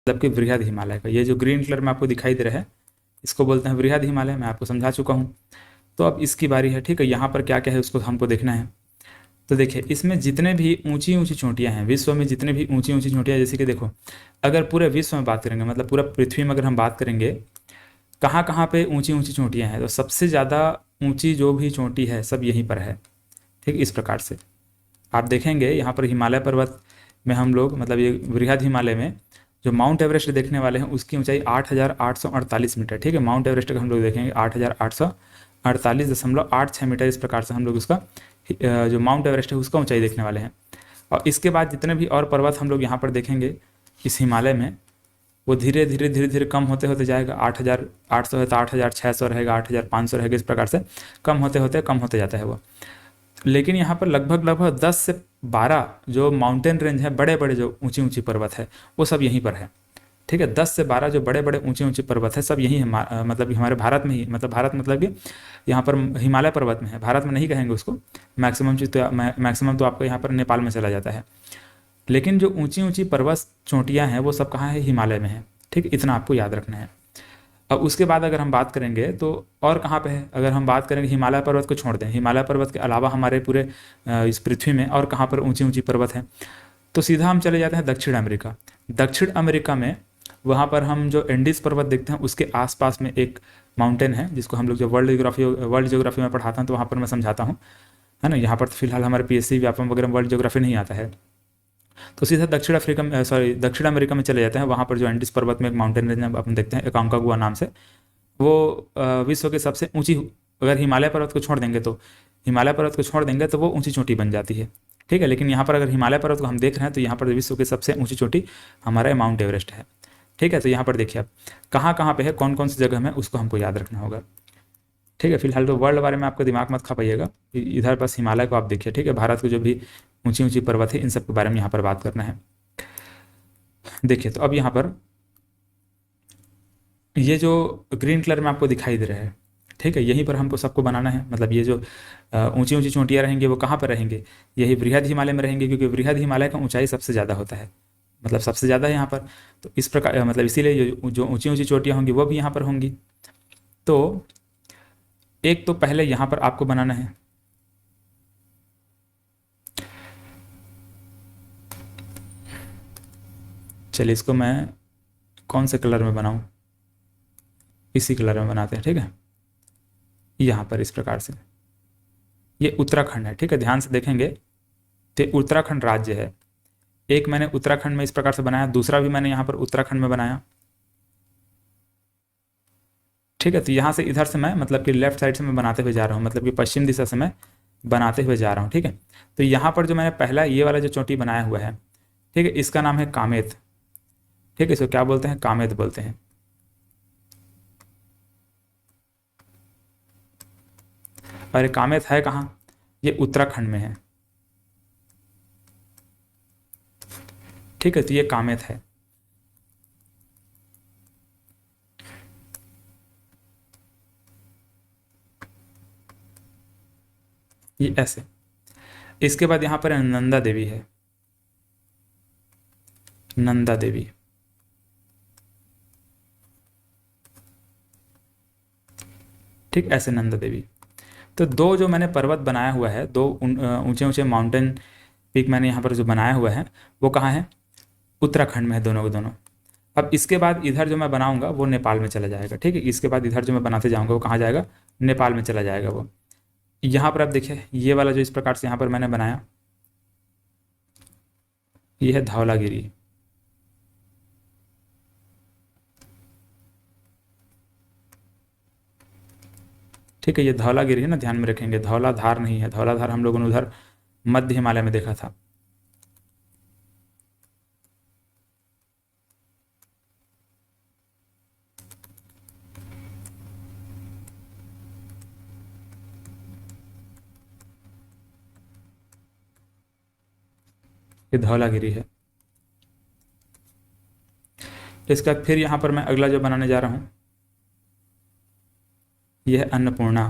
मतलब कि वृहद हिमालय का। ये जो ग्रीन कलर में आपको दिखाई दे रहा है इसको बोलते हैं वृहद हिमालय, मैं आपको समझा चुका हूँ। तो अब इसकी बारी है, ठीक है। यहाँ पर क्या क्या है उसको हमको देखना है। तो देखिए इसमें जितने भी ऊंची ऊंची चोटियाँ हैं विश्व में, जितने भी ऊंची ऊंची चोटियाँ, जैसे कि देखो अगर पूरे विश्व में बात करेंगे, मतलब पूरा पृथ्वी में अगर हम बात करेंगे कहाँ कहाँ पे ऊंची ऊंची चोटियाँ हैं, तो सबसे ज़्यादा ऊंची जो भी चोटी है सब यहीं पर है। ठीक, इस प्रकार से आप देखेंगे यहाँ पर हिमालय पर्वत में हम लोग, मतलब ये वृहद हिमालय में जो माउंट एवरेस्ट देखने वाले हैं उसकी ऊंचाई 8,848 मीटर। ठीक है, माउंट एवरेस्ट का हम लोग देखेंगे 8,848.86 मीटर। इस प्रकार से हम लोग उसका जो माउंट एवरेस्ट है उसका ऊंचाई देखने वाले हैं। और इसके बाद जितने भी और पर्वत हम लोग यहाँ पर देखेंगे इस हिमालय में, वो धीरे धीरे धीरे धीरे कम होते होते जाएगा। 8,800 है तो 8,600 रहेगा, 8,500 रहेगा, इस प्रकार से कम होते जाता है वो। लेकिन यहाँ पर लगभग लगभग 10 से 12 जो माउंटेन रेंज है, बड़े बड़े जो ऊंची ऊंची पर्वत है वो सब यहीं पर है। ठीक है, 10 से 12 जो बड़े बड़े ऊंचे ऊंचे पर्वत है सब यहीं है, मतलब कि हमारे भारत में ही, मतलब भारत मतलब कि यहाँ पर हिमालय पर्वत में है, भारत में नहीं कहेंगे उसको। मैक्सिमम तो आपको यहाँ पर नेपाल में चला जाता है। लेकिन जो ऊंची ऊंची पर्वत चोटियाँ हैं वो सब कहाँ है, हिमालय में है। ठीक, इतना आपको याद रखना है। अब उसके बाद अगर हम बात करेंगे तो और कहाँ पे है, अगर हम बात करेंगे हिमालय पर्वत को छोड़ दें, हिमालय पर्वत के अलावा हमारे पूरे इस पृथ्वी में और कहाँ पर ऊंची ऊंची पर्वत हैं, तो सीधा हम चले जाते हैं दक्षिण अमेरिका। दक्षिण अमेरिका में वहाँ पर हम जो एंडीज पर्वत देखते हैं उसके आसपास में एक माउंटेन है जिसको हम लोग जो वर्ल्ड ज्योग्राफी में पढ़ाता हूँ तो वहाँ पर मैं समझाता हूँ, है ना। यहाँ पर तो फिलहाल हमारे पीएससी व्यापम वगैरह वर्ल्ड ज्योग्राफी नहीं आता है। तो सीधा दक्षिण अमेरिका में चले जाते हैं। वहाँ पर जो एंडीज पर्वत में एक माउंटेन रेंज अपन देखते हैं एकांकागुआ नाम से, वो विश्व की सबसे ऊंची, अगर हिमालय पर्वत को छोड़ देंगे तो वो ऊंची चोटी बन जाती है। ठीक है, लेकिन यहाँ पर अगर हिमालय पर्वत को हम देख रहे हैं तो यहाँ पर विश्व की सबसे ऊंची चोटी हमारा माउंट एवरेस्ट है। ठीक है, तो यहाँ पर देखिए आप कहाँ कहाँ पे है, कौन कौन सी जगह में, उसको हमको याद रखना होगा। ठीक है, फिलहाल तो वर्ल्ड बारे में आपको दिमाग मत खा पाइएगा, इधर बस हिमालय को आप देखिए। ठीक है, भारत के जो भी ऊंची ऊंची पर्वत है इन सब के बारे में यहाँ पर बात करना है। देखिए तो अब यहाँ पर ये जो ग्रीन कलर में आपको दिखाई दे रहा है, ठीक है, यहीं पर हमको सबको बनाना है। मतलब ये जो ऊंची ऊंची चोटियाँ रहेंगी वो कहाँ पर रहेंगे, यही वृहद हिमालय में रहेंगे, क्योंकि वृहद हिमालय का ऊंचाई सबसे ज़्यादा होता है, मतलब सबसे ज़्यादा है यहाँ पर। तो इस प्रकार मतलब इसीलिए जो ऊंची ऊंची चोटियाँ होंगी वो भी यहाँ पर होंगी। तो एक तो पहले यहाँ पर आपको बनाना है, चलिए इसको मैं कौन से कलर में बनाऊँ, इसी कलर में बनाते हैं। ठीक है, यहाँ पर इस प्रकार से ये उत्तराखंड है। ठीक है, ध्यान से देखेंगे तो उत्तराखंड राज्य है। एक मैंने उत्तराखंड में इस प्रकार से बनाया, दूसरा भी मैंने यहाँ पर उत्तराखंड में बनाया। ठीक है, तो यहाँ से इधर से मैं मतलब कि लेफ्ट साइड से मैं बनाते हुए जा रहा हूँ, मतलब कि पश्चिम दिशा से मैं बनाते हुए जा रहा हूँ। ठीक है, तो यहाँ पर जो मैंने पहला ये वाला जो चोटी बनाया हुआ है, ठीक है, इसका नाम है कामेत। ठीक है, इसको क्या बोलते हैं, कामेत बोलते हैं। और ये कामेत है कहाँ, ये उत्तराखंड में है। ठीक है, तो ये कामेत है। ये ऐसे, इसके बाद यहाँ पर नंदा देवी है, नंदा देवी। ठीक, ऐसे नंदा देवी। तो दो जो मैंने पर्वत बनाया हुआ है, दो ऊंचे ऊंचे माउंटेन पीक मैंने यहाँ पर जो बनाया हुआ है वो कहाँ है, उत्तराखंड में है, दोनों के दोनों। अब इसके बाद इधर जो मैं बनाऊंगा वो नेपाल में चला जाएगा। ठीक है, इसके बाद इधर जो मैं बनाते जाऊंगा वो कहाँ जाएगा, नेपाल में चला जाएगा वो। यहाँ पर आप देखिए ये वाला जो इस प्रकार से यहाँ पर मैंने बनाया, ये है धौलागिरी। ठीक है, ये धौलागिरी है ना, ध्यान में रखेंगे, धौलाधार नहीं है। धौलाधार हम लोगों ने उधर मध्य हिमालय में देखा था। ये धौलागिरी है। इसका फिर यहाँ पर मैं अगला जो बनाने जा रहा हूँ यह है अन्नपूर्णा।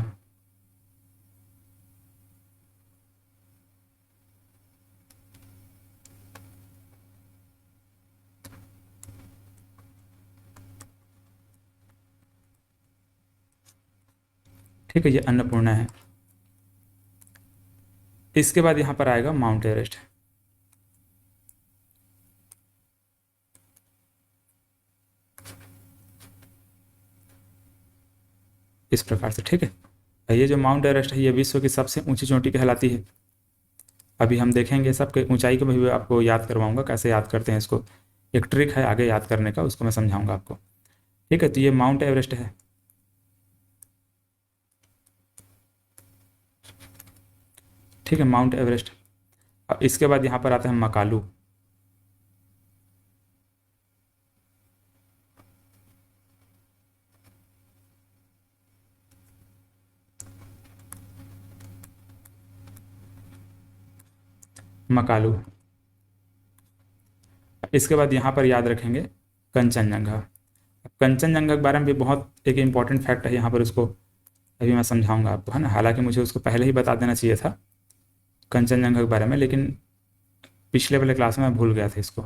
ठीक है, ये अन्नपूर्णा है। इसके बाद यहाँ पर आएगा माउंट एवरेस्ट। इस प्रकार से, ठीक है। ये जो माउंट एवरेस्ट है ये विश्व की सबसे ऊंची चोटी कहलाती है। अभी हम देखेंगे सबके ऊंचाई को भी आपको याद करवाऊंगा, कैसे याद करते हैं इसको। एक ट्रिक है आगे याद करने का, उसको मैं समझाऊंगा आपको। ठीक है, तो ये माउंट एवरेस्ट है। ठीक है, माउंट एवरेस्ट। अब इसके बाद यहाँ पर आते हैं मकालू। मकालू। इसके बाद यहाँ पर याद रखेंगे कंचनजंगा। कंचनजंगा के बारे में भी बहुत एक इम्पॉर्टेंट फैक्ट है यहाँ पर, उसको अभी मैं समझाऊंगा आपको, है ना। हालांकि मुझे उसको पहले ही बता देना चाहिए था कंचनजंगा के बारे में, लेकिन पिछले वाले क्लास में मैं भूल गया था इसको।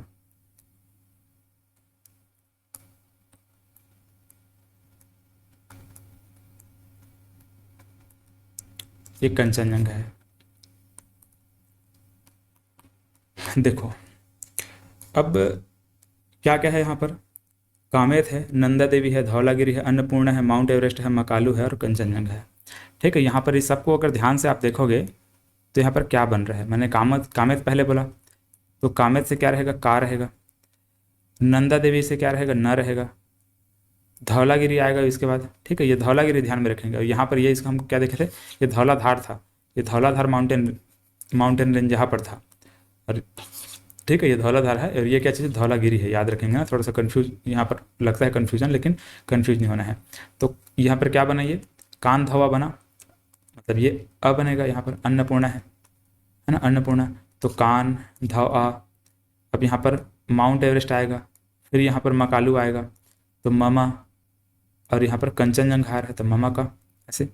ये कंचनजंगा है। देखो अब क्या क्या है यहाँ पर, कामेत है, नंदा देवी है, धौलागिरी है, अन्नपूर्णा है, माउंट एवरेस्ट है, मकालू है और कंचनजंगा है। ठीक है, यहाँ पर इस सबको अगर ध्यान से आप देखोगे तो यहाँ पर क्या बन रहा है। मैंने कामेत पहले बोला, तो कामेत से क्या रहेगा, का रहेगा। नंदा देवी से क्या रहेगा, न रहेगा। धौलागिरी आएगा इसके बाद। ठीक है, ये धौलागिरी ध्यान में रखेंगे। और यहाँ पर ये इसका हम क्या देखे थे, ये धौलाधार था। ये धौलाधार माउंटेन रेंज यहाँ पर था। और ठीक है, ये धौलाधार है और ये क्या चीज़ है, धौलागिरी है। याद रखेंगे ना, थोड़ा सा कंफ्यूज यहाँ पर लगता है कन्फ्यूजन, लेकिन कंफ्यूज नहीं होना है। तो यहाँ पर क्या बना, ये कान धवा बना, मतलब ये अ बनेगा। यहाँ पर अन्नपूर्णा है ना, अन्नपूर्णा। तो कान धवा। अब यहाँ पर माउंट एवरेस्ट आएगा, फिर यहाँ पर मकालू आएगा तो ममा, और यहाँ पर कंचनजंगा है तो ममा का, ऐसे।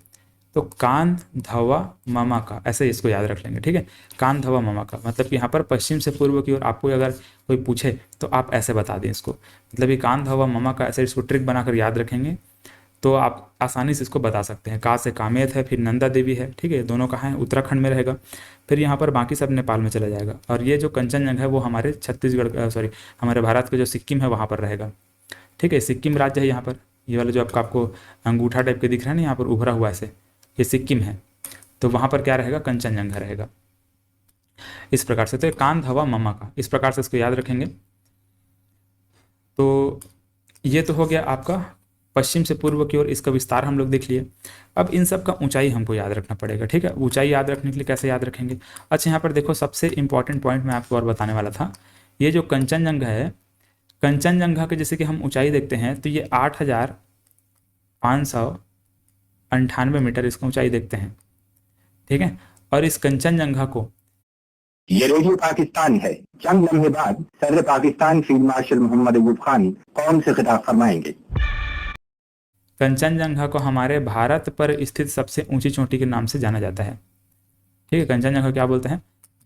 तो कान धवा ममा का, ऐसे इसको याद रख लेंगे। ठीक है, कान धवा ममा का मतलब कि यहाँ पर पश्चिम से पूर्व की ओर आपको अगर कोई पूछे तो आप ऐसे बता दें इसको, मतलब ये कान धवा ममा का, ऐसे इसको ट्रिक बनाकर याद रखेंगे तो आप आसानी से इसको बता सकते हैं। का से कामेत है, फिर नंदा देवी है। ठीक है, दोनों कहाँ है, उत्तराखंड में रहेगा। फिर यहाँ पर बाकी सब नेपाल में चला जाएगा। और ये जो कंचनजंगा है वो हमारे छत्तीसगढ़ सॉरी हमारे भारत के जो सिक्किम है वहाँ पर रहेगा। ठीक है, सिक्किम राज्य है यहाँ पर। ये वाला जो आपको अंगूठा टाइप के दिख रहा है ना यहाँ पर उभरा हुआ ऐसे, ये सिक्किम है। तो वहाँ पर क्या रहेगा, कंचनजंगा रहेगा। इस प्रकार से, तो कान धवा ममा का, इस प्रकार से इसको याद रखेंगे। तो ये तो हो गया आपका पश्चिम से पूर्व की ओर, इसका विस्तार हम लोग देख लिए। अब इन सब का ऊंचाई हमको याद रखना पड़ेगा। ठीक है, ऊंचाई याद रखने के लिए कैसे याद रखेंगे। अच्छा, यहाँ पर देखो सबसे इंपॉर्टेंट पॉइंट मैं आपको और बताने वाला था। ये जो कंचनजंगा है, कंचनजंगा के जैसे कि हम ऊंचाई देखते हैं तो ये 8,598 मीटर इसका ऊंचाई देखते हैं। ठीक है, और इस कंचनजंगा को, ये रेडियो पाकिस्तान है। चंद लम्हे बाद सदर पाकिस्तान फील्ड मार्शल मोहम्मद अयूब खान कौम से खिताब फरमाएंगे। कंचनजंगा को हमारे भारत पर स्थित सबसे ऊंची चोटी के नाम से जाना जाता है। ठीक है, कंचनजंगा क्या बोलते हैं,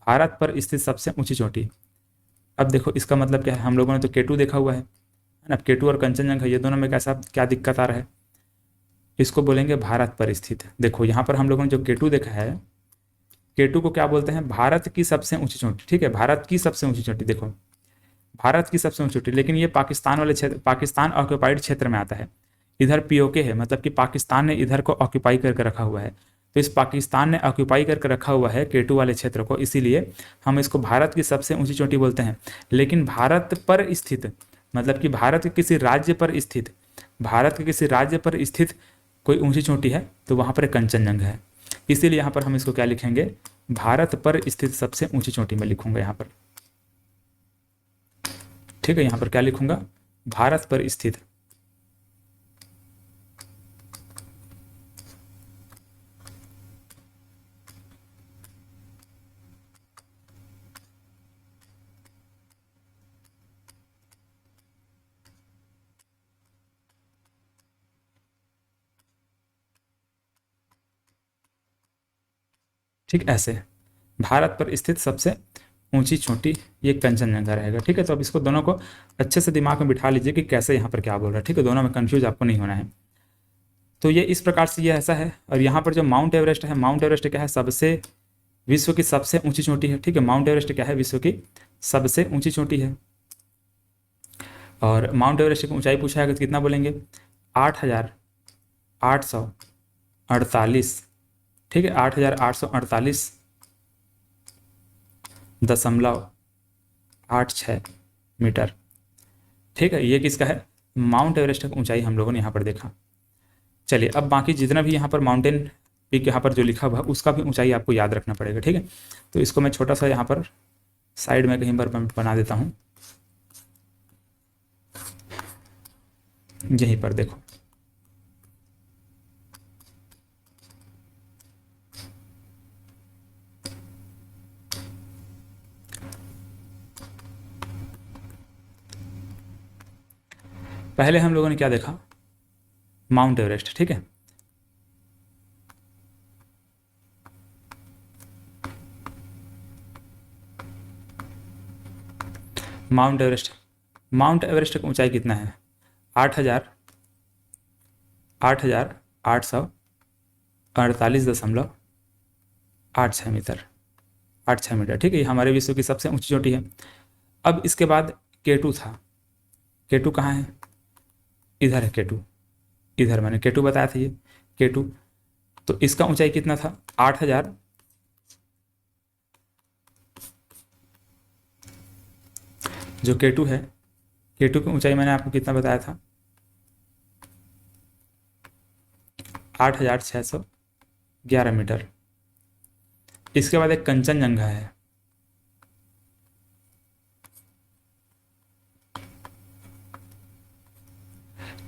भारत पर स्थित सबसे ऊंची चोटी। अब देखो इसका मतलब क्या है, हम लोगों ने तो केटू देखा हुआ है ना। अब केटू और कंचनजंगा ये दोनों में कैसा क्या दिक्कत आ रहा है, इसको बोलेंगे भारत पर स्थित। देखो यहाँ पर हम लोगों ने जो केटू देखा है, केटू को क्या बोलते हैं, भारत की सबसे ऊंची चोटी। ठीक है, भारत की सबसे ऊंची चोटी, देखो भारत की सबसे ऊंची चोटी, लेकिन ये पाकिस्तान वाले क्षेत्र, पाकिस्तान ऑक्यूपाइड क्षेत्र में आता है। इधर पीओके है, मतलब कि पाकिस्तान ने इधर को ऑक्यूपाई करके रखा हुआ है। तो इस पाकिस्तान ने ऑक्यूपाई करके रखा हुआ है केटू वाले क्षेत्र को, इसीलिए हम इसको भारत की सबसे ऊंची चोटी बोलते हैं। लेकिन भारत पर स्थित मतलब कि भारत के किसी राज्य पर स्थित, भारत के किसी राज्य पर स्थित कोई ऊंची चोटी है तो वहाँ पर कंचनजंगा है। इसीलिए यहाँ पर हम इसको क्या लिखेंगे, भारत पर स्थित सबसे ऊंची चोटी में लिखूंगा यहाँ पर। ठीक है, यहाँ पर क्या लिखूंगा, भारत पर स्थित। ठीक, ऐसे भारत पर स्थित सबसे ऊंची चोटी ये कंचनजंगा रहेगा। ठीक है, तो अब इसको दोनों को अच्छे से दिमाग में बिठा लीजिए कि कैसे यहाँ पर क्या बोल रहा है। ठीक है, दोनों में कंफ्यूज आपको नहीं होना है। तो ये इस प्रकार से ये ऐसा है। और यहाँ पर जो माउंट एवरेस्ट है, माउंट एवरेस्ट क्या है, सबसे विश्व की सबसे ऊंची चोटी है। ठीक है, माउंट एवरेस्ट क्या है, विश्व की सबसे ऊंची चोटी है। और माउंट एवरेस्ट की ऊंचाई पूछा है तो कितना बोलेंगे, 8,848। ठीक है, 8,848.86 मीटर। ठीक है, ये किसका है, माउंट एवरेस्ट की ऊंचाई हम लोगों ने यहाँ पर देखा। चलिए अब बाकी जितना भी यहाँ पर माउंटेन पीक यहाँ पर जो लिखा हुआ है उसका भी ऊंचाई आपको याद रखना पड़ेगा। ठीक है, तो इसको मैं छोटा सा यहाँ पर साइड में कहीं पर बना देता हूँ, यहीं पर देखो। पहले हम लोगों ने क्या देखा, माउंट एवरेस्ट। ठीक है, माउंट एवरेस्ट, माउंट एवरेस्ट की ऊंचाई कितना है, 8,848.86 मीटर, 86 मीटर। ठीक है, ये हमारे विश्व की सबसे ऊंची चोटी है। अब इसके बाद केटू था, केटू कहाँ है, इधर है केटू, इधर मैंने केटू बताया था, ये केटू। तो इसका ऊंचाई कितना था, 8,000, जो केटू है, केटू की ऊंचाई मैंने आपको कितना बताया था, 8,611 मीटर। इसके बाद एक कंचनजंगा है,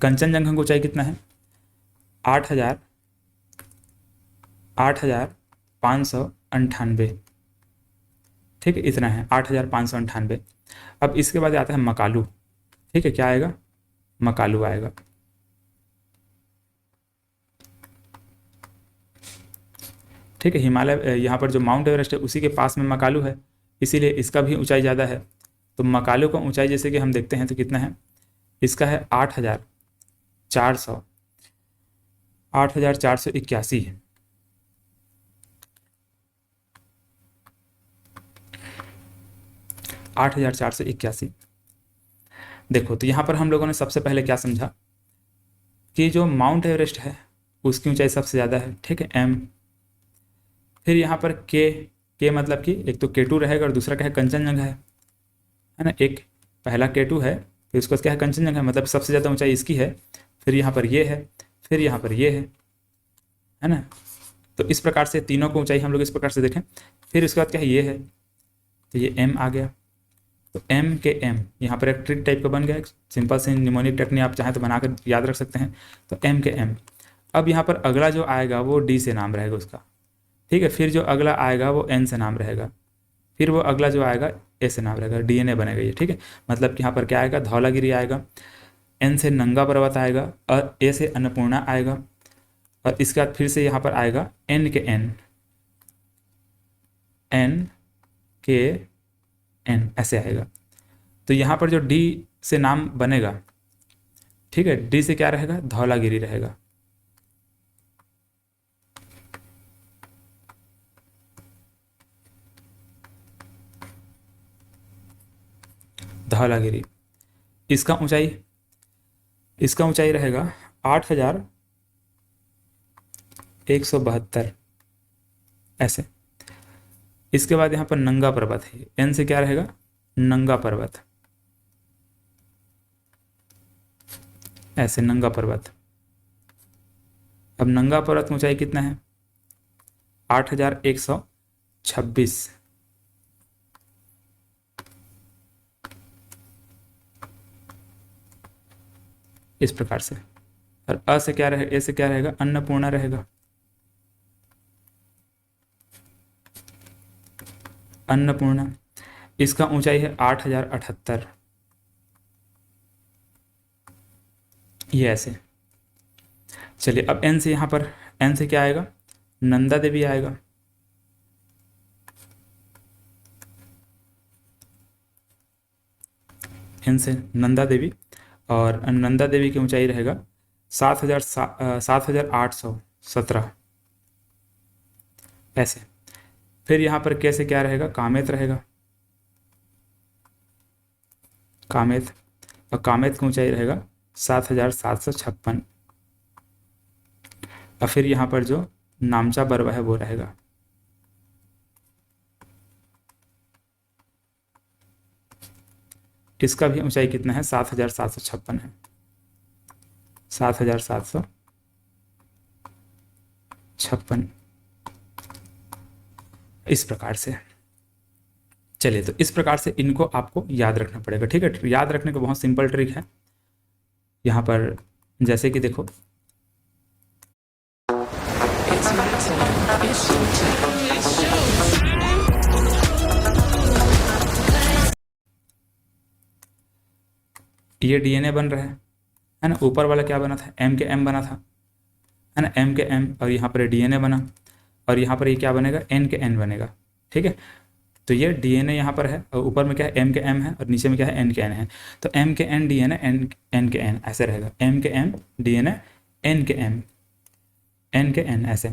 कंचनजंगा की ऊंचाई कितना है, 8,598। ठीक है, इतना है 8,598। अब इसके बाद आता है मकालू। ठीक है, क्या आएगा, मकालू आएगा। ठीक है, हिमालय यहाँ पर जो माउंट एवरेस्ट है उसी के पास में मकालू है, इसीलिए इसका भी ऊंचाई ज़्यादा है। तो मकालू का ऊंचाई जैसे कि हम देखते हैं तो कितना है, इसका है 8,400, 8,481 है। 8,481। देखो, तो यहाँ पर हम लोगों ने सबसे पहले क्या समझा कि जो माउंट एवरेस्ट है उसकी ऊंचाई सबसे ज़्यादा है। ठीक है, एम। फिर यहाँ पर के मतलब कि एक तो केटू रहेगा और दूसरा क्या है, कंचनजंगा है ना। एक पहला केटू है, फिर उसके बाद क्या है, कंचनजंगा है, मतलब सबसे ज़्यादा ऊंचाई इसकी है। फिर यहाँ पर ये है, फिर यहाँ पर ये है ना। तो इस प्रकार से तीनों को ऊंचाई हम लोग इस प्रकार से देखें। फिर उसके बाद क्या है, ये है, तो ये एम आ गया। तो एम के एम यहाँ पर एक ट्रिक टाइप का बन गया, एक सिंपल सी निमोनिक टेक्निक आप चाहें तो बनाकर याद रख सकते हैं। तो एम के एम। अब यहाँ पर अगला जो आएगा वो डी से नाम रहेगा उसका। ठीक है, फिर जो अगला आएगा वो एन से नाम रहेगा, फिर वो अगला जो आएगा ए से नाम रहेगा, डीएनए बनेगा ये। ठीक है, मतलब कि यहाँ पर क्या आएगा, धौलागिरी आएगा, एन से नंगा पर्वत आएगा, और ए से अन्नपूर्णा आएगा, और इसके बाद फिर से यहाँ पर आएगा एन के एन, एन के एन, ऐसे आएगा। तो यहाँ पर जो डी से नाम बनेगा, ठीक है, डी से क्या रहेगा, धौलागिरी रहेगा। धौलागिरी, इसका ऊंचाई रहेगा 8,172 ऐसे। इसके बाद यहाँ पर नंगा पर्वत है, एन से क्या रहेगा, नंगा पर्वत, ऐसे नंगा पर्वत। अब नंगा पर्वत की ऊंचाई कितना है, 8,126। इस प्रकार से। और अ से क्या रहेगा, ए से क्या रहेगा, अन्नपूर्णा रहेगा, अन्नपूर्णा। इसका ऊंचाई है 8,078, ये ऐसे। चलिए अब एन से, यहाँ पर एन से क्या आएगा, नंदा देवी आएगा, एन से नंदा देवी। और नंदा देवी की ऊंचाई रहेगा 7,817 ऐसे। फिर यहाँ पर कैसे क्या रहेगा, कामेत रहेगा, कामेत, और कामेत की ऊंचाई रहेगा 7,756। और फिर यहाँ पर जो नामचा पर्वत है वो रहेगा, इसका भी ऊंचाई कितना है, 7,756 है, 7,756। इस प्रकार से। चलिए, तो इस प्रकार से इनको आपको याद रखना पड़ेगा, ठीक है। याद रखने का बहुत सिंपल ट्रिक है। यहाँ पर जैसे कि देखो, ये डीएनए बन रहा है ना। ऊपर वाला क्या बना था, एम के एम बना था, है ना, एम के एम, और यहाँ पर डीएनए बना, और यहाँ पर ये क्या बनेगा, एन के एन बनेगा, ठीक है। तो ये डीएनए यहाँ पर है, और ऊपर में क्या है, एम के एम है, और नीचे में क्या है, एन के एन है। तो एम के एन डीएनए एन के एन ऐसे रहेगा, एम के एम डीएनए एन के एम एन के एन ऐसे।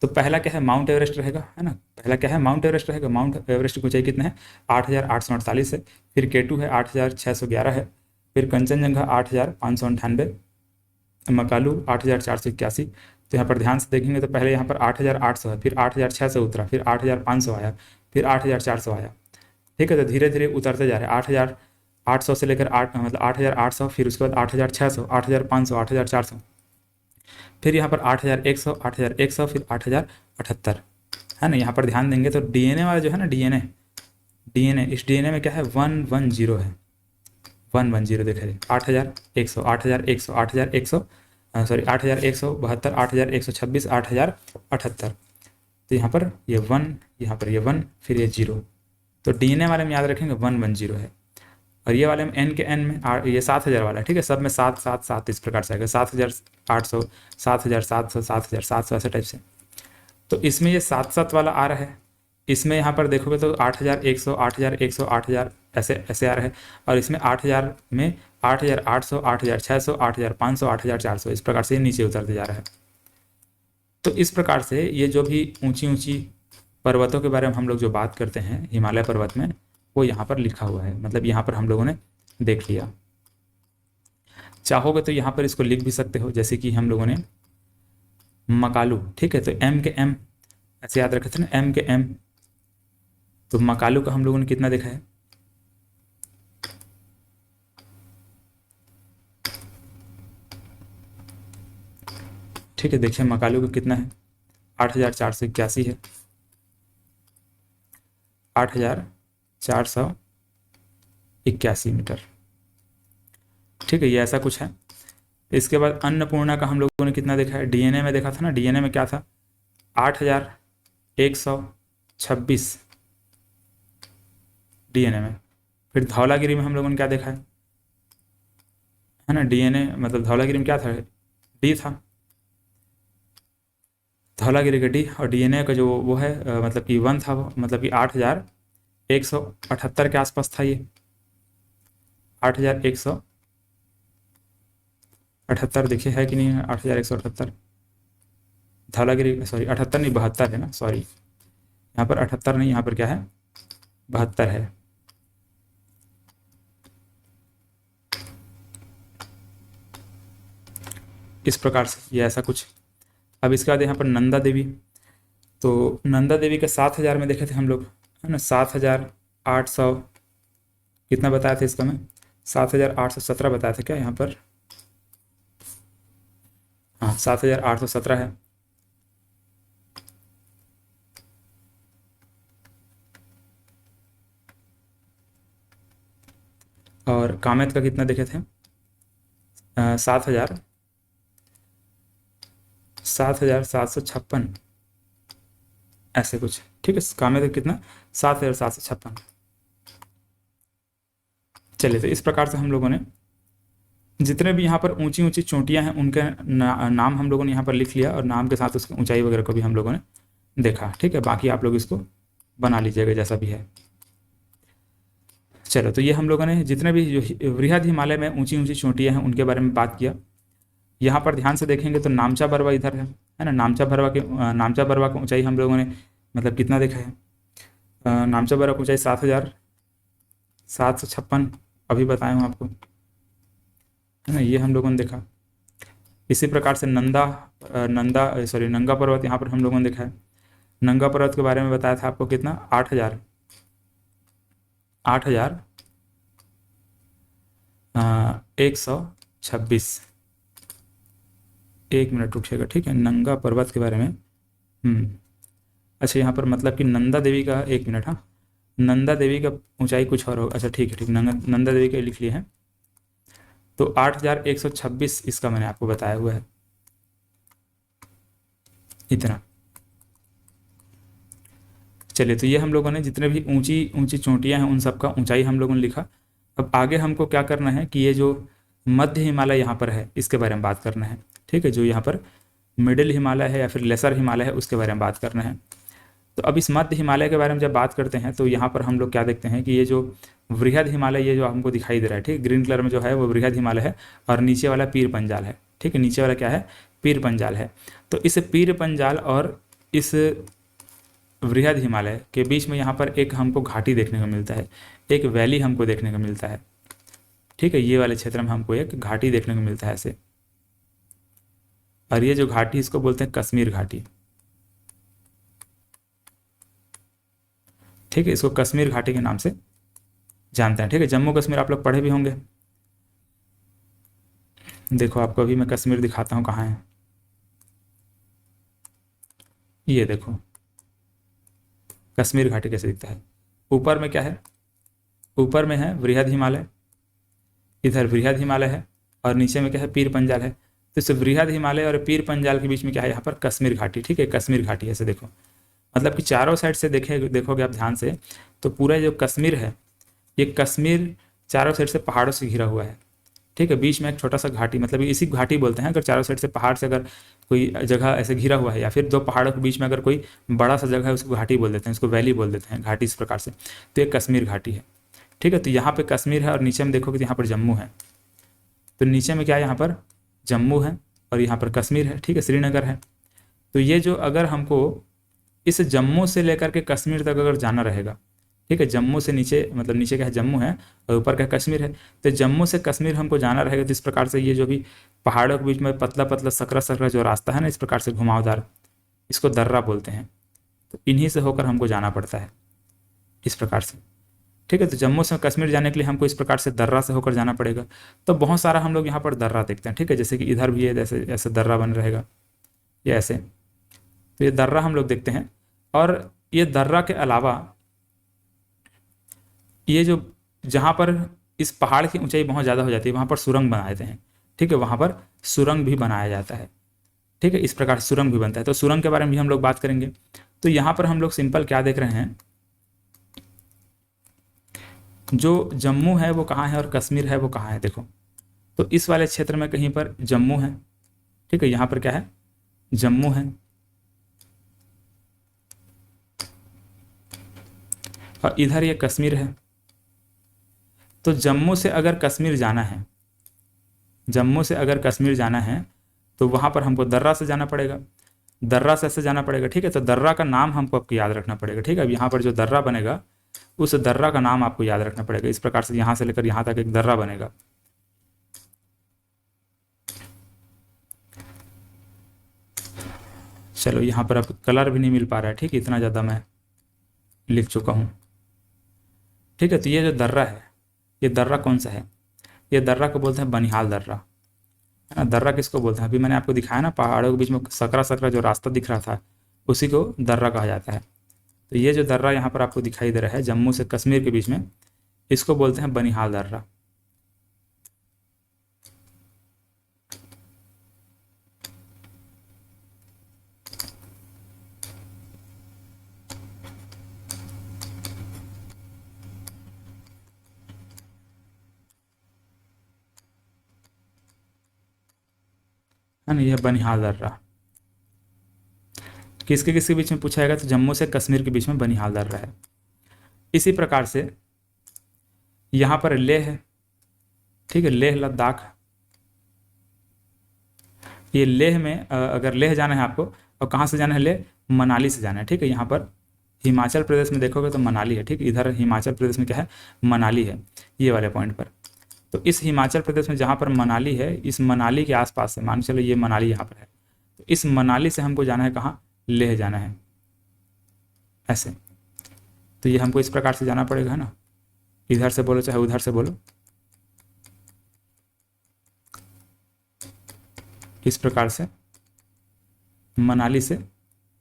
तो पहला क्या है, माउंट एवरेस्ट रहेगा, है ना। पहला क्या है, माउंट एवरेस्ट रहेगा। माउंट एवरेस्ट की ऊंचाई कितना है, 8,848 है। फिर K2 है 8,611 है। फिर कंचनजंगा 8,598, मकालू 8,481। तो यहाँ पर ध्यान से देखेंगे तो पहले यहाँ पर 8,800 है, फिर 8,600 उतरा, फिर 8,500 आया, फिर 8,400 आया, ठीक है। तो धीरे धीरे उतरते जा रहे हैं, 8,800 से लेकर 8,800, फिर उसके बाद 8,600, 8,500, 8,400, फिर यहाँ पर 8,100, 8,100, फिर 8,078, है ना। यहाँ पर ध्यान देंगे तो डीएनए वाला जो है ना, डीएनए इस डीएनए में क्या है, 110 है, 110 देखा 8,100, 8,100, 8,100, सॉरी 8,172, 8,126, 8,078। तो यहाँ पर ये 1, यहाँ पर ये 1, फिर ये 0। तो डीएनए वाले में याद रखेंगे 110 है, और ये वाले में एन के एन में ये 7,000 वाला है, ठीक है। सब में 7 7 7 इस प्रकार से आएगा, 7,800, 7,700, 7,700 ऐसे टाइप से। तो इसमें ये 7 7 वाला आ रहा है। इसमें यहाँ पर देखोगे तो 8,100, 8,100, 8,000 ऐसे ऐसे आ रहा है। और इसमें 8,000 में 8,800, 8,600, 8,500, 8,400 इस प्रकार से ये नीचे उतरते जा रहा है। तो इस प्रकार से ये जो भी ऊंची ऊंची पर्वतों के बारे में हम लोग जो बात करते हैं हिमालय पर्वत में, वो यहाँ पर लिखा हुआ है, मतलब यहाँ पर हम लोगों ने देख लिया। चाहोगे तो यहाँ पर इसको लिख भी सकते हो, जैसे कि हम लोगों ने मकालू, ठीक है। तो एम के एम ऐसे याद रखे थे ना, एम के एम। तो मकालू का हम लोगों ने कितना देखा है, ठीक है। देखिए मकालू का कितना है, 8,481 है, 8,481 मीटर, ठीक है। ये ऐसा कुछ है। इसके बाद अन्नपूर्णा का हम लोगों ने कितना देखा है, डीएनए में देखा था ना। डीएनए में क्या था, 8,126 डीएनए में। फिर धौलागिरी में हम लोगों ने क्या देखा है ना, डीएनए मतलब धौलागिरी में क्या था, डी था, धौलागिरी का डी, और डीएनए का जो वो है मतलब कि 1 था वो, मतलब कि 8,178 के आसपास था ये, 8,178 देखिए है कि नहीं है, 8,178 धौलागिरी, सॉरी 78 नहीं 72 है ना, सॉरी यहाँ पर 78 नहीं, यहाँ पर क्या है 72 है। इस प्रकार से ये ऐसा कुछ। अब इसके बाद यहाँ पर नंदा देवी, तो नंदा देवी के 7,000 में देखे थे हम लोग, है ना। 7,800 कितना बताया था इसका, मैं 7,817 बताया था क्या यहाँ पर, हाँ 7,817 है। और कामेत का कितना देखे थे, 7,756 ऐसे कुछ, ठीक है। कामेत का कितना, 7,756। चलिए, तो इस प्रकार से हम लोगों ने जितने भी यहाँ पर ऊंची ऊंची चोटियाँ हैं उनके नाम हम लोगों ने यहाँ पर लिख लिया, और नाम के साथ उसकी ऊंचाई वगैरह को भी हम लोगों ने देखा, ठीक है। बाकी आप लोग इसको बना लीजिएगा जैसा भी है। चलो, तो ये हम लोगों ने जितने भी जो बृहद हिमालय में ऊंची ऊंची चोटियाँ हैं उनके बारे में बात किया। यहाँ पर ध्यान से देखेंगे तो नामचा बरवा इधर है ना। नामचा बरवा की ऊंचाई हम लोगों ने मतलब कितना देखा है, नामचा बरवा की ऊंचाई 7,756 अभी बताया हूँ आपको, है ना, ये हम लोगों ने देखा। इसी प्रकार से नंगा पर्वत यहाँ पर हम लोगों ने देखा है। नंगा पर्वत के बारे में बताया था आपको कितना, 8,126। एक मिनट रुकिएगा, ठीक है, नंगा पर्वत के बारे में। अच्छा, यहाँ पर मतलब कि नंदा देवी का, एक मिनट, हाँ, नंदा देवी का ऊंचाई कुछ और होगा। अच्छा ठीक है, ठीक, नंदा देवी के लिख लिए हैं। तो 8,126 इसका मैंने आपको बताया हुआ है, इतना। चलिए, तो ये हम लोगों ने जितने भी ऊंची ऊंची चोटियां हैं उन सब का ऊंचाई हम लोगों ने लिखा। अब आगे हमको क्या करना है कि ये जो मध्य हिमालय यहाँ पर है इसके बारे में बात करना है, ठीक है। जो यहाँ पर मिडिल हिमालय है या फिर लेसर हिमालय है उसके बारे में बात करना है। तो अब इस मध्य हिमालय के बारे में जब बात करते हैं तो यहाँ पर हम लोग क्या देखते हैं कि ये जो वृहद हिमालय, ये जो हमको दिखाई दे रहा है, ठीक, ग्रीन कलर में जो है वो वृहद हिमालय है, और नीचे वाला पीर पंजाल है, ठीक है। नीचे वाला क्या है, पीर पंजाल है। तो इस पीर पंजाल और इस वृहद हिमालय के बीच में यहाँ पर एक हमको घाटी देखने को मिलता है, एक वैली हमको देखने को मिलता है, ठीक है। ये वाले क्षेत्र में हमको एक घाटी देखने को मिलता है ऐसे, और ये जो घाटी इसको बोलते हैं कश्मीर घाटी, ठीक है। इसको कश्मीर घाटी के नाम से जानते हैं, ठीक है। जम्मू कश्मीर आप लोग पढ़े भी होंगे। देखो आपको अभी मैं कश्मीर दिखाता हूँ कहाँ है, ये देखो कश्मीर घाटी कैसे दिखता है। ऊपर में क्या है, ऊपर में है वृहद हिमालय, इधर वृहद हिमालय है, और नीचे में क्या है, पीर पंजाल है। तो इस वृहद हिमालय और पीर पंजाल के बीच में क्या है, यहाँ पर कश्मीर घाटी, ठीक है। कश्मीर घाटी ऐसे देखो, मतलब कि चारों साइड से देखोगे आप ध्यान से, तो पूरा जो कश्मीर है, ये कश्मीर चारों साइड से पहाड़ों से घिरा हुआ है, ठीक है। बीच में एक छोटा सा घाटी, मतलब इसी घाटी बोलते हैं अगर चारों साइड से पहाड़ से अगर कोई जगह ऐसे घिरा हुआ है, या फिर दो पहाड़ों के बीच में अगर कोई बड़ा सा जगह है उसको घाटी बोल देते हैं, उसको वैली बोल देते हैं, घाटी इस प्रकार से। तो ये कश्मीर घाटी है, ठीक है। तो यहाँ पे कश्मीर है और नीचे में देखोगे तो यहाँ पर जम्मू है। तो नीचे में क्या है, यहाँ पर जम्मू है और यहाँ पर कश्मीर है, ठीक है, श्रीनगर है। तो ये जो अगर हमको इस जम्मू से लेकर के कश्मीर तक अगर जाना रहेगा, ठीक है, जम्मू से नीचे, मतलब नीचे क्या है, जम्मू है और ऊपर क्या कश्मीर है। तो जम्मू से कश्मीर हमको जाना रहेगा तो इस प्रकार से ये जो भी पहाड़ों के बीच में पतला पतला सकरा सकरा जो रास्ता है ना, इस प्रकार से घुमावदार, इसको दर्रा बोलते हैं। तो इन्हीं से होकर हमको जाना पड़ता है इस प्रकार से, ठीक है। तो जम्मू से कश्मीर जाने के लिए हमको इस प्रकार से दर्रा से होकर जाना पड़ेगा। तो बहुत सारा हम लोग यहाँ पर दर्रा देखते हैं, ठीक है। जैसे कि इधर भी है, जैसे ऐसे दर्रा बन रहेगा, ये ऐसे। तो ये दर्रा हम लोग देखते हैं। और ये दर्रा के अलावा ये जो जहाँ पर इस पहाड़ की ऊंचाई बहुत ज़्यादा हो जाती है वहाँ पर सुरंग बना देते हैं, ठीक है। वहाँ पर सुरंग भी बनाया जाता है, ठीक है। इस प्रकार सुरंग भी बनता है। तो सुरंग के बारे में भी हम लोग बात करेंगे। तो यहाँ पर हम लोग सिंपल क्या देख रहे हैं, जो जम्मू है वो कहाँ है और कश्मीर है वो कहाँ है, देखो। तो इस वाले क्षेत्र में कहीं पर जम्मू है, ठीक है। यहाँ पर क्या है, जम्मू है, और इधर ये कश्मीर है। तो जम्मू से अगर कश्मीर जाना है, जम्मू से अगर कश्मीर जाना है तो वहाँ पर हमको दर्रा से जाना पड़ेगा, दर्रा से ऐसे जाना पड़ेगा, ठीक है। तो दर्रा का नाम हमको आपको याद रखना पड़ेगा, ठीक है। अब यहाँ पर जो दर्रा बनेगा उस दर्रा का नाम आपको याद रखना पड़ेगा। इस प्रकार से यहाँ से लेकर यहाँ तक एक दर्रा बनेगा। चलो, यहाँ पर अब कलर भी नहीं मिल पा रहा है, ठीक है, इतना ज़्यादा मैं लिख चुका हूँ, ठीक है। तो ये जो दर्रा है, ये दर्रा कौन सा है, ये दर्रा को बोलते हैं बनिहाल दर्रा, है ना। दर्रा किसको बोलते हैं, अभी मैंने आपको दिखाया ना, पहाड़ों के बीच में सकरा सकरा जो रास्ता दिख रहा था उसी को दर्रा कहा जाता है। तो ये जो दर्रा यहाँ पर आपको दिखाई दे रहा है जम्मू से कश्मीर के बीच में, इसको बोलते हैं बनिहाल दर्रा। है ना, यह बनिहाल दर्रा किसके किसके बीच में पूछा जाएगा, तो जम्मू से कश्मीर के बीच में बनिहाल दर्रा है। इसी प्रकार से यहाँ पर लेह है, ठीक है, लेह लद्दाख, ये लेह में अगर लेह जाना है आपको, और कहाँ से जाना है लेह, मनाली से जाना है, ठीक है। यहाँ पर हिमाचल प्रदेश में देखोगे तो मनाली है, ठीक, इधर हिमाचल प्रदेश में क्या है, मनाली है, ये वाले पॉइंट पर। तो इस हिमाचल प्रदेश में जहाँ पर मनाली है, इस मनाली के आसपास से मान चलो ये मनाली यहाँ पर है, तो इस मनाली से हमको जाना है कहाँ, लेह जाना है, ऐसे। तो ये हमको इस प्रकार से जाना पड़ेगा, है ना, इधर से बोलो चाहे उधर से बोलो, इस प्रकार से मनाली से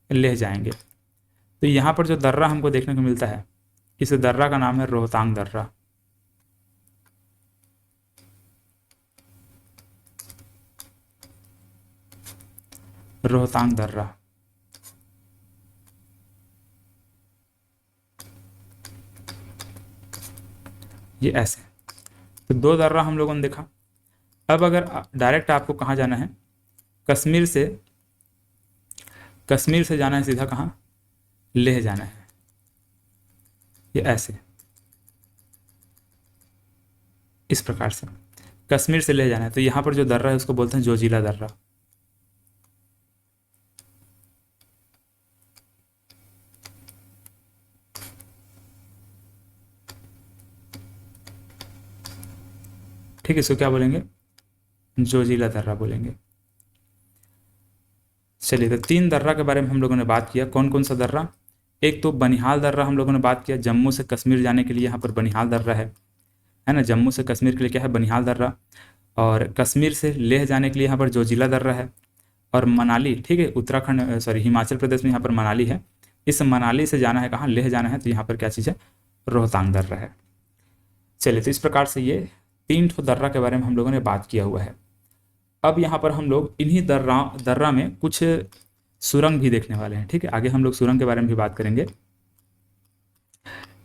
लेह जाएंगे। तो यहाँ पर जो दर्रा हमको देखने को मिलता है, इस दर्रा का नाम है रोहतांग दर्रा। रोहतांग दर्रा, ये ऐसे। तो दो दर्रा हम लोगों ने देखा। अब अगर डायरेक्ट आपको कहाँ जाना है, कश्मीर से जाना है सीधा कहाँ, लेह जाना है, ये ऐसे, इस प्रकार से कश्मीर से लेह जाना है। तो यहाँ पर जो दर्रा है उसको बोलते हैं जोजिला दर्रा। ठीक है, इसको क्या बोलेंगे, जोजिला दर्रा बोलेंगे। चलिए, तो 3 दर्रा के बारे में हम लोगों ने बात किया। कौन कौन सा दर्रा, एक तो बनिहाल दर्रा हम लोगों ने बात किया, जम्मू से कश्मीर जाने के लिए यहाँ पर बनिहाल दर्रा है ना, जम्मू से कश्मीर के लिए क्या है, बनिहाल दर्रा। और कश्मीर से लेह जाने के लिए यहाँ पर जोजिला दर्रा है। और मनाली, ठीक है, उत्तराखंड सॉरी हिमाचल प्रदेश में यहाँ पर मनाली है, इस मनाली से जाना है कहाँ, लेह जाना है, तो यहाँ पर क्या चीज़ है, रोहतांग दर्रा है। चलिए, तो इस प्रकार से ये 3 ठो दर्रा के बारे में हम लोगों ने बात किया हुआ है। अब यहाँ पर हम लोग इन्हीं दर्रा में कुछ सुरंग भी देखने वाले हैं, ठीक है, आगे हम लोग सुरंग के बारे में भी बात करेंगे।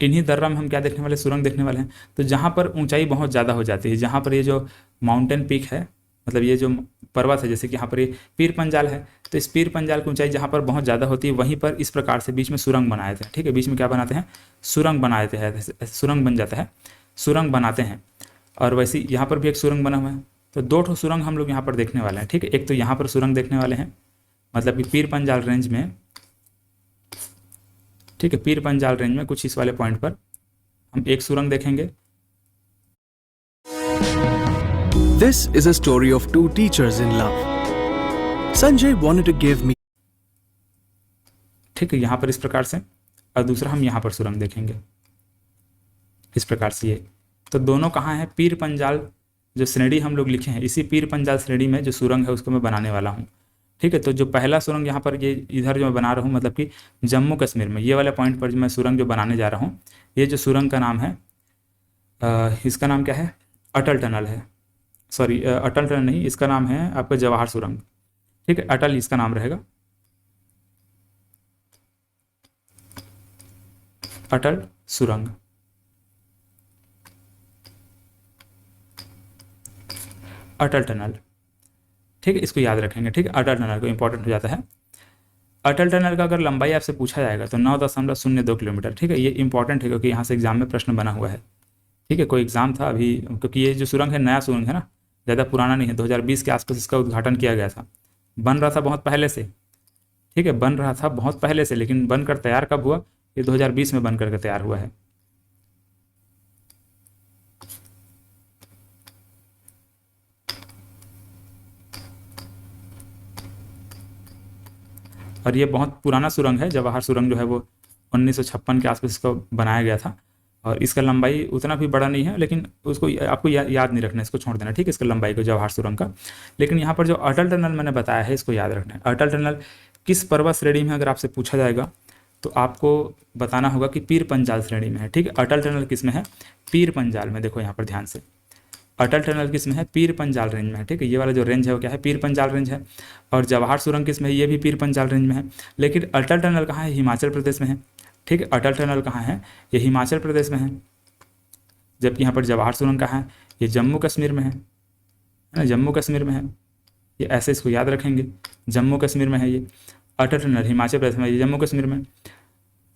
इन्हीं दर्रा में हम क्या देखने वाले, सुरंग देखने वाले हैं। तो जहाँ पर ऊंचाई बहुत ज़्यादा हो जाती है, जहाँ पर ये जो माउंटेन पीक है, मतलब ये जो पर्वत है, जैसे कि यहाँ पर ये पीर पंजाल है, तो इस पीर पंजाल की ऊंचाई जहाँ पर बहुत ज़्यादा होती है, वहीं पर इस प्रकार से बीच में सुरंग बनाए थे, ठीक है, बीच में क्या बनाते हैं, सुरंग बनाते हैं, सुरंग बन जाता है, सुरंग बनाते हैं। और वैसे यहाँ पर भी एक सुरंग बना हुआ है। तो 2 ठो सुरंग हम लोग यहाँ पर देखने वाले हैं, ठीक है। एक तो यहाँ पर सुरंग देखने वाले हैं, मतलब कि पीर पंजाल रेंज में, ठीक है, पीर पंजाल रेंज में कुछ इस वाले पॉइंट पर हम एक सुरंग देखेंगे। This is a story of 2 teachers in love. Sanjay wanted to give me. ठीक है, यहाँ पर इस प्रकार से, और दूसरा हम यहाँ पर सुरंग देखेंगे इस प्रकार से ये। तो दोनों कहाँ हैं, पीर पंजाल जो श्रेणी हम लोग लिखे हैं, इसी पीर पंजाल श्रेणी में जो सुरंग है उसको मैं बनाने वाला हूँ, ठीक है। तो जो पहला सुरंग यहाँ पर ये इधर जो मैं बना रहा हूँ, मतलब कि जम्मू कश्मीर में ये वाले पॉइंट पर जो मैं सुरंग जो बनाने जा रहा हूँ, ये जो सुरंग का नाम है, इसका नाम क्या है, अटल टनल है, सॉरी अटल टनल नहीं, इसका नाम है आपका जवाहर सुरंग, ठीक है, अटल इसका नाम रहेगा, अटल सुरंग। अटल टनल, ठीक है, इसको याद रखेंगे, ठीक है, अटल टनल को इंपॉर्टेंट हो जाता है। अटल टनल का अगर लंबाई आपसे पूछा जाएगा तो 9.02 किलोमीटर, ठीक है, ये इंपॉर्टेंट है क्योंकि यहाँ से एग्जाम में प्रश्न बना हुआ है, ठीक है। कोई एग्जाम था अभी, क्योंकि ये जो सुरंग है नया सुरंग है ना, ज़्यादा पुराना नहीं है, 2020 के आसपास इसका उद्घाटन किया गया था। बन रहा था बहुत पहले से, ठीक है, बन रहा था बहुत पहले से, लेकिन बनकर तैयार कब हुआ, ये 2020 में बन करके तैयार हुआ है। और ये बहुत पुराना सुरंग है, जवाहर सुरंग जो है वो 1956 के आसपास इसको बनाया गया था। और इसका लंबाई उतना भी बड़ा नहीं है, लेकिन उसको आपको याद नहीं रखना, इसको छोड़ देना, ठीक है, इसका लंबाई को, जवाहर सुरंग का। लेकिन यहाँ पर जो अटल टनल मैंने बताया है, इसको याद रखना है। अटल टनल किस पर्वत श्रेणी में अगर आपसे पूछा जाएगा तो आपको बताना होगा कि पीर पंजाल श्रेणी में है, ठीक है। अटल टनल किस में है, पीर पंजाल में। देखो यहाँ पर ध्यान से, अटल टनल किस में है, पीर पंजाल रेंज में है, ठीक है। ये वाला जो रेंज है वो क्या है, पीर पंजाल रेंज है। और जवाहर सुरंग किस में है, ये भी पीर पंजाल रेंज में है। लेकिन अटल टनल कहाँ है, हिमाचल प्रदेश में है, ठीक है। अटल टनल कहाँ है, ये हिमाचल प्रदेश में है। जबकि यहाँ पर जवाहर सुरंग कहाँ है, ये जम्मू कश्मीर में है ना, जम्मू कश्मीर में है। ये ऐसे इसको याद रखेंगे, जम्मू कश्मीर में है ये। अटल टनल हिमाचल प्रदेश में, ये जम्मू कश्मीर में।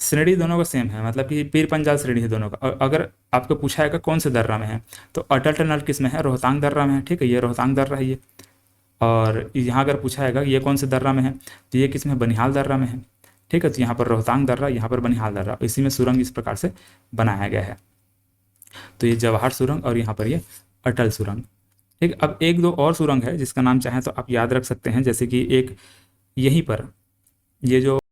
श्रेणी दोनों का सेम है, मतलब कि पीर पंजाल श्रेणी है दोनों का। और अगर आपको पूछा है कि कौन से दर्रा में है, तो अटल टनल किस में है, रोहतांग दर्रा में है, ठीक है। ये रोहतांग दर्रा है ये, और यहाँ अगर पूछा जाएगा ये कौन से दर्रा में है, तो ये किस में, बनिहाल दर्रा में है। ठीक है, तो यहाँ पर रोहतांग दर्रा, यहाँ पर बनिहाल दर्रा, इसी में सुरंग इस प्रकार से बनाया गया है। तो ये जवाहर सुरंग और यहाँ पर ये अटल सुरंग। ठीक, अब एक दो और सुरंग है जिसका नाम चाहें तो आप याद रख सकते हैं, जैसे कि एक यहीं पर ये जो